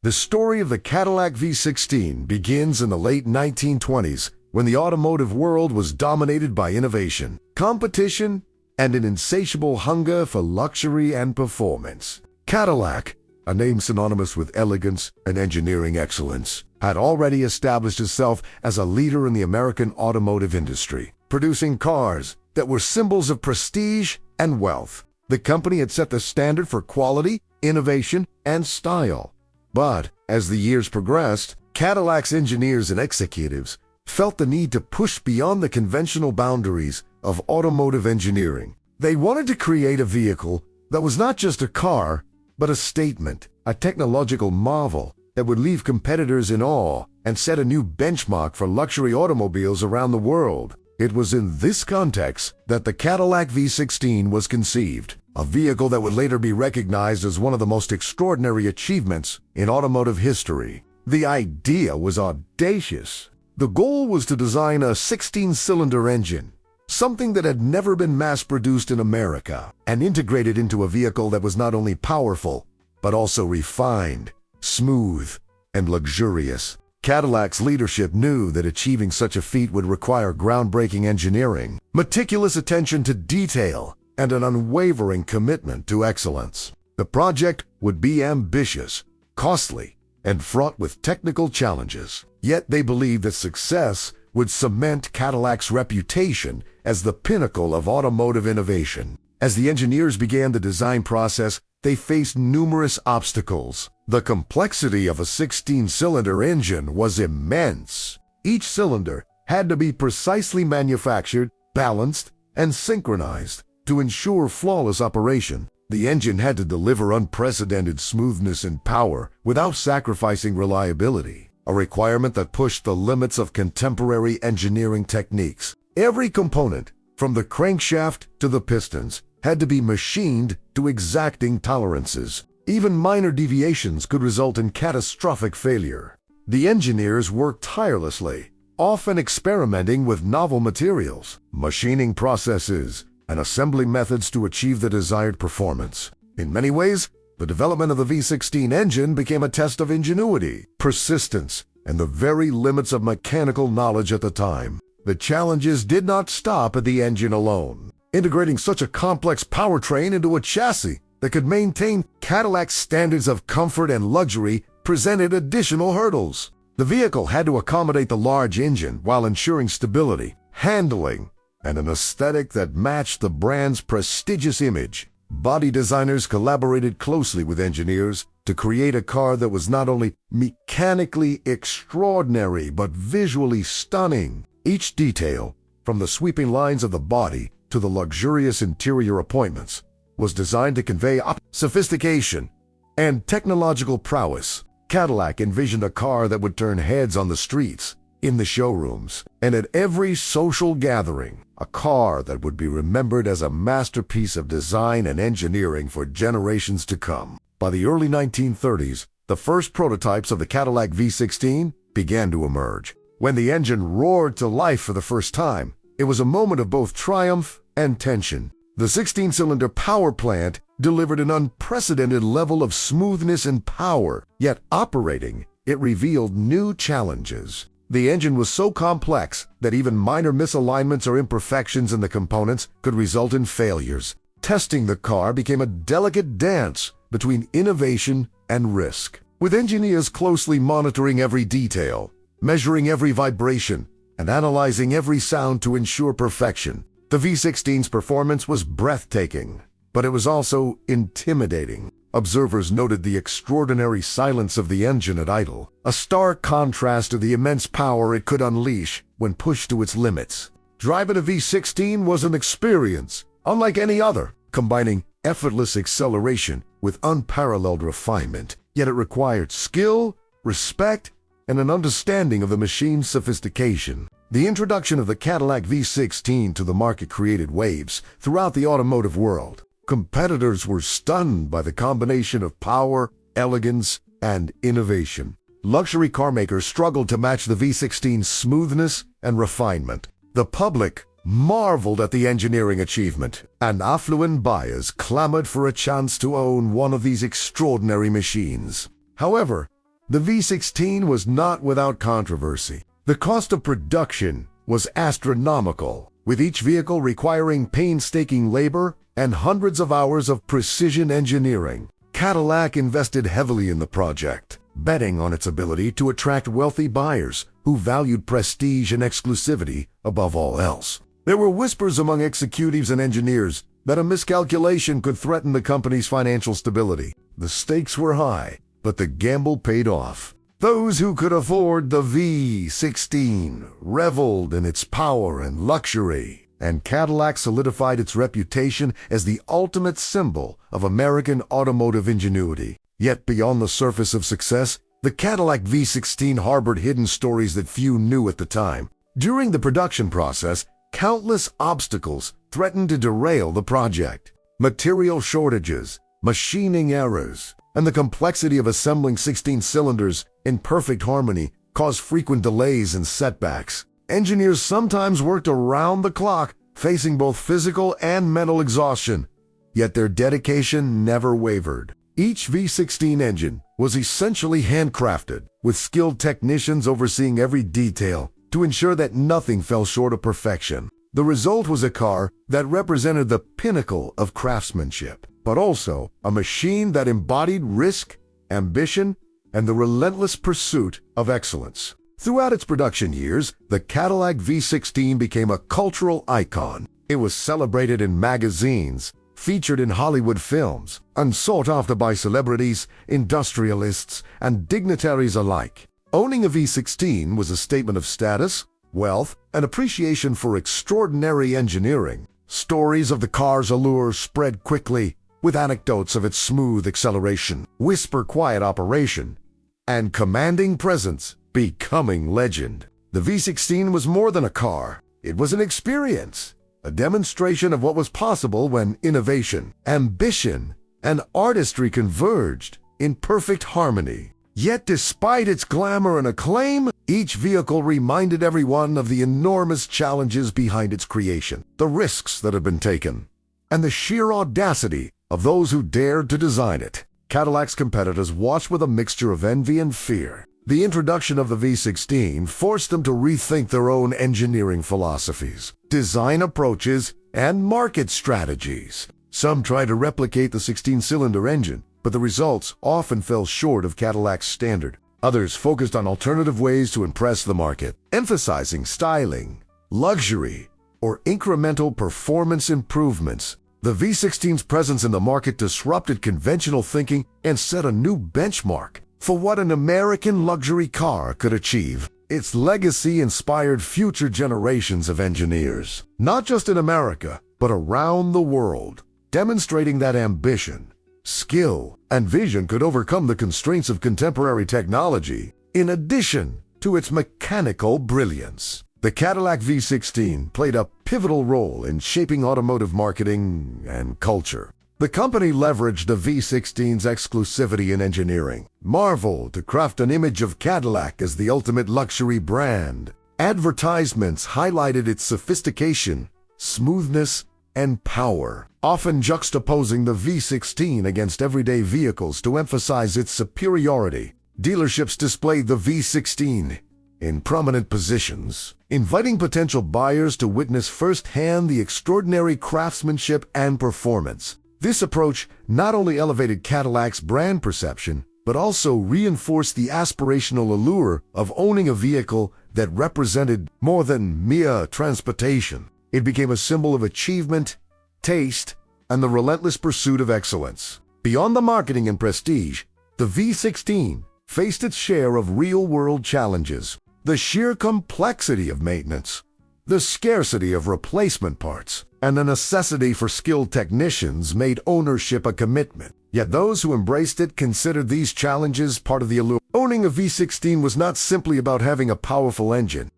The story of the Cadillac V16 begins in the late 1920s when the automotive world was dominated by innovation, competition, and an insatiable hunger for luxury and performance. Cadillac, a name synonymous with elegance and engineering excellence, had already established itself as a leader in the American automotive industry, producing cars that were symbols of prestige and wealth. The company had set the standard for quality, innovation, and style. But as the years progressed, Cadillac's engineers and executives felt the need to push beyond the conventional boundaries of automotive engineering. They wanted to create a vehicle that was not just a car, but a statement, a technological marvel that would leave competitors in awe and set a new benchmark for luxury automobiles around the world. It was in this context that the Cadillac V16 was conceived, a vehicle that would later be recognized as one of the most extraordinary achievements in automotive history. The idea was audacious. The goal was to design a 16-cylinder engine, something that had never been mass-produced in America, and integrate it into a vehicle that was not only powerful, but also refined, smooth, and luxurious. Cadillac's leadership knew that achieving such a feat would require groundbreaking engineering, meticulous attention to detail, and an unwavering commitment to excellence. The project would be ambitious, costly, and fraught with technical challenges. Yet they believed that success would cement Cadillac's reputation as the pinnacle of automotive innovation. As the engineers began the design process, they faced numerous obstacles. The complexity of a 16-cylinder engine was immense. Each cylinder had to be precisely manufactured, balanced, and synchronized to ensure flawless operation. The engine had to deliver unprecedented smoothness and power without sacrificing reliability, a requirement that pushed the limits of contemporary engineering techniques. Every component, from the crankshaft to the pistons, had to be machined to exacting tolerances. Even minor deviations could result in catastrophic failure. The engineers worked tirelessly, often experimenting with novel materials, machining processes, and assembly methods to achieve the desired performance. In many ways, the development of the V16 engine became a test of ingenuity, persistence, and the very limits of mechanical knowledge at the time. The challenges did not stop at the engine alone. Integrating such a complex powertrain into a chassis that could maintain Cadillac's standards of comfort and luxury presented additional hurdles. The vehicle had to accommodate the large engine while ensuring stability, handling, and an aesthetic that matched the brand's prestigious image. Body designers collaborated closely with engineers to create a car that was not only mechanically extraordinary but visually stunning. Each detail, from the sweeping lines of the body to the luxurious interior appointments, was designed to convey sophistication and technological prowess. Cadillac envisioned a car that would turn heads on the streets, in the showrooms, and at every social gathering, a car that would be remembered as a masterpiece of design and engineering for generations to come. By the early 1930s, the first prototypes of the Cadillac V16 began to emerge. When the engine roared to life for the first time, it was a moment of both triumph and tension. The 16-cylinder power plant delivered an unprecedented level of smoothness and power, yet operating, it revealed new challenges. The engine was so complex that even minor misalignments or imperfections in the components could result in failures. Testing the car became a delicate dance between innovation and risk, with engineers closely monitoring every detail, measuring every vibration, and analyzing every sound to ensure perfection. The V16's performance was breathtaking, but it was also intimidating. Observers noted the extraordinary silence of the engine at idle, a stark contrast to the immense power it could unleash when pushed to its limits. Driving a V16 was an experience unlike any other, combining effortless acceleration with unparalleled refinement. Yet it required skill, respect, and an understanding of the machine's sophistication. The introduction of the Cadillac V16 to the market created waves throughout the automotive world. Competitors were stunned by the combination of power, elegance, and innovation. Luxury car makers struggled to match the V16's smoothness and refinement. The public marveled at the engineering achievement, and affluent buyers clamored for a chance to own one of these extraordinary machines. However, The V16 was not without controversy. The cost of production was astronomical, with each vehicle requiring painstaking labor and hundreds of hours of precision engineering. Cadillac invested heavily in the project, betting on its ability to attract wealthy buyers who valued prestige and exclusivity above all else. There were whispers among executives and engineers that a miscalculation could threaten the company's financial stability. The stakes were high, but the gamble paid off. Those who could afford the V16 reveled in its power and luxury, and Cadillac solidified its reputation as the ultimate symbol of American automotive ingenuity. Yet beyond the surface of success, the Cadillac V16 harbored hidden stories that few knew at the time. During the production process, countless obstacles threatened to derail the project. Material shortages, machining errors, and the complexity of assembling 16 cylinders in perfect harmony caused frequent delays and setbacks. Engineers sometimes worked around the clock, facing both physical and mental exhaustion, yet their dedication never wavered. Each V16 engine was essentially handcrafted, with skilled technicians overseeing every detail to ensure that nothing fell short of perfection. The result was a car that represented the pinnacle of craftsmanship, but also a machine that embodied risk, ambition, and the relentless pursuit of excellence. Throughout its production years, the Cadillac V16 became a cultural icon. It was celebrated in magazines, featured in Hollywood films, and sought after by celebrities, industrialists, and dignitaries alike. Owning a V16 was a statement of status, wealth, and appreciation for extraordinary engineering. Stories of the car's allure spread quickly, with anecdotes of its smooth acceleration, whisper-quiet operation, and commanding presence becoming legend. The V16 was more than a car. It was an experience, a demonstration of what was possible when innovation, ambition, and artistry converged in perfect harmony. Yet despite its glamour and acclaim, each vehicle reminded everyone of the enormous challenges behind its creation, the risks that had been taken, and the sheer audacity of those who dared to design it. Cadillac's competitors watched with a mixture of envy and fear. The introduction of the V16 forced them to rethink their own engineering philosophies, design approaches, and market strategies. Some tried to replicate the 16-cylinder engine, but the results often fell short of Cadillac's standard. Others focused on alternative ways to impress the market, emphasizing styling, luxury, or incremental performance improvements. The V16's presence in the market disrupted conventional thinking and set a new benchmark for what an American luxury car could achieve. Its legacy inspired future generations of engineers, not just in America, but around the world, demonstrating that ambition, skill, and vision could overcome the constraints of contemporary technology. In addition to its mechanical brilliance, the Cadillac V16 played a pivotal role in shaping automotive marketing and culture. The company leveraged the V16's exclusivity in engineering, marveled to craft an image of Cadillac as the ultimate luxury brand. Advertisements highlighted its sophistication, smoothness, and power, often juxtaposing the V16 against everyday vehicles to emphasize its superiority. Dealerships displayed the V16 in prominent positions, inviting potential buyers to witness firsthand the extraordinary craftsmanship and performance. This approach not only elevated Cadillac's brand perception, but also reinforced the aspirational allure of owning a vehicle that represented more than mere transportation. It became a symbol of achievement, taste, and the relentless pursuit of excellence. Beyond the marketing and prestige, the V16 faced its share of real-world challenges. The sheer complexity of maintenance, the scarcity of replacement parts, and the necessity for skilled technicians made ownership a commitment. Yet those who embraced it considered these challenges part of the allure. Owning a V16 was not simply about having a powerful engine.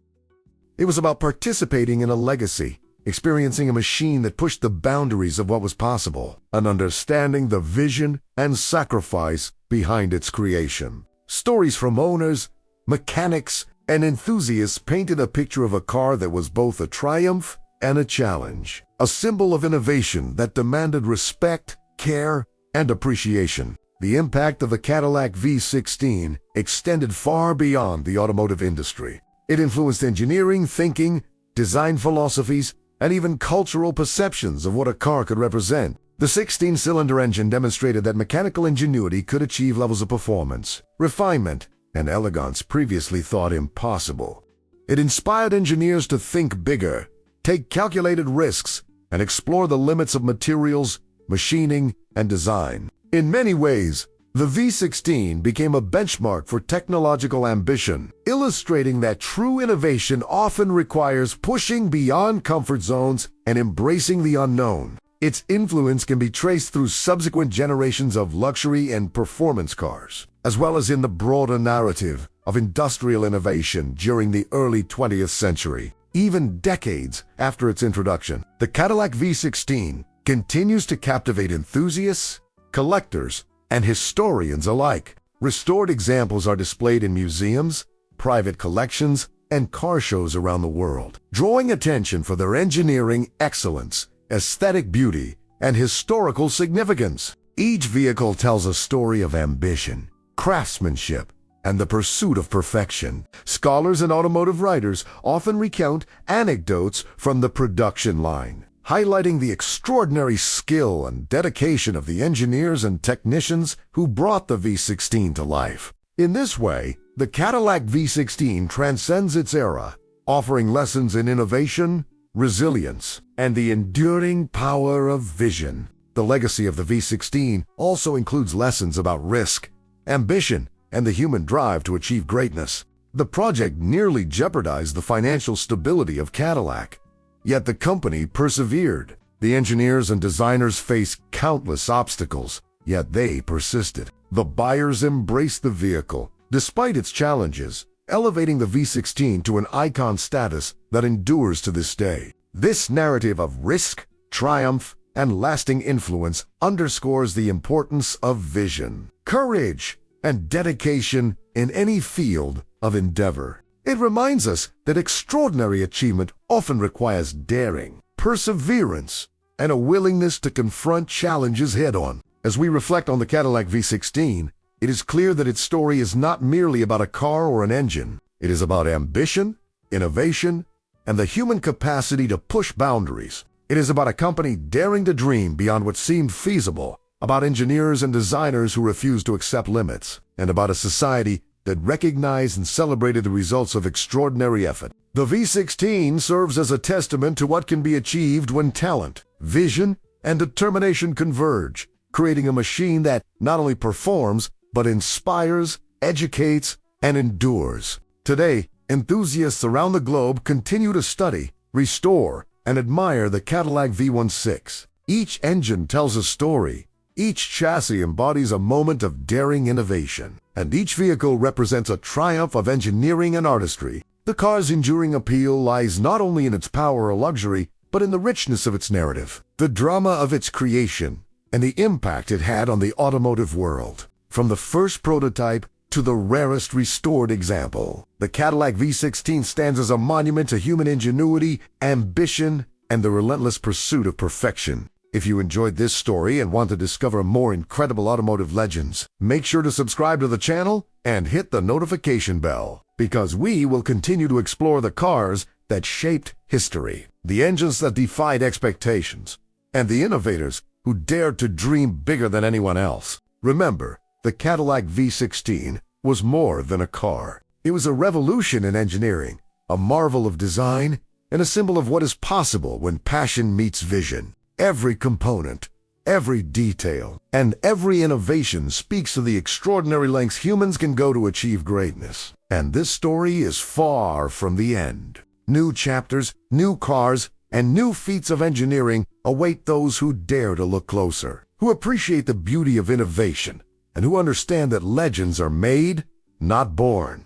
It was about participating in a legacy, experiencing a machine that pushed the boundaries of what was possible, and understanding the vision and sacrifice behind its creation. Stories from owners, mechanics, and enthusiasts painted a picture of a car that was both a triumph and a challenge, a symbol of innovation that demanded respect, care, and appreciation. the impact of the Cadillac V16 extended far beyond the automotive industry. It influenced engineering, thinking, design philosophies, and even cultural perceptions of what a car could represent. The 16-cylinder engine demonstrated that mechanical ingenuity could achieve levels of performance, refinement, and elegance previously thought impossible. It inspired engineers to think bigger, take calculated risks, and explore the limits of materials, machining, and design. In many ways, the V16 became a benchmark for technological ambition, illustrating that true innovation often requires pushing beyond comfort zones and embracing the unknown. Its influence can be traced through subsequent generations of luxury and performance cars, as well as in the broader narrative of industrial innovation during the early 20th century. Even decades after its introduction, the Cadillac V16 continues to captivate enthusiasts, collectors, and historians alike. Restored examples are displayed in museums, private collections, and car shows around the world, drawing attention for their engineering excellence, aesthetic beauty, and historical significance. Each vehicle tells a story of ambition, craftsmanship, and the pursuit of perfection. Scholars and automotive writers often recount anecdotes from the production line, highlighting the extraordinary skill and dedication of the engineers and technicians who brought the V16 to life. In this way, the Cadillac V16 transcends its era, offering lessons in innovation, resilience, and the enduring power of vision. The legacy of the V16 also includes lessons about risk, ambition, and the human drive to achieve greatness. The project nearly jeopardized the financial stability of Cadillac, yet the company persevered. The engineers and designers faced countless obstacles, yet they persisted. The buyers embraced the vehicle, despite its challenges, elevating the V16 to an icon status that endures to this day. This narrative of risk, triumph, and lasting influence underscores the importance of vision, courage, and dedication in any field of endeavor. It reminds us that extraordinary achievement often requires daring, perseverance, and a willingness to confront challenges head-on. As we reflect on the Cadillac V16, it is clear that its story is not merely about a car or an engine. It is about ambition, innovation, and the human capacity to push boundaries. It is about a company daring to dream beyond what seemed feasible, about engineers and designers who refused to accept limits, and about a society that recognized and celebrated the results of extraordinary effort. The V16 serves as a testament to what can be achieved when talent, vision, and determination converge, creating a machine that not only performs, but inspires, educates, and endures. Today, enthusiasts around the globe continue to study, restore, and admire the Cadillac V16. Each engine tells a story, each chassis embodies a moment of daring innovation, and each vehicle represents a triumph of engineering and artistry. The car's enduring appeal lies not only in its power or luxury, but in the richness of its narrative, the drama of its creation, and the impact it had on the automotive world. From the first prototype to the rarest restored example, the Cadillac V16 stands as a monument to human ingenuity, ambition, and the relentless pursuit of perfection. If you enjoyed this story and want to discover more incredible automotive legends, make sure to subscribe to the channel and hit the notification bell, because we will continue to explore the cars that shaped history, the engines that defied expectations, and the innovators who dared to dream bigger than anyone else. Remember, the Cadillac V16 was more than a car. It was a revolution in engineering, a marvel of design, and a symbol of what is possible when passion meets vision. Every component, every detail, and every innovation speaks to the extraordinary lengths humans can go to achieve greatness. And this story is far from the end. New chapters, new cars, and new feats of engineering await those who dare to look closer, who appreciate the beauty of innovation, and who understand that legends are made, not born.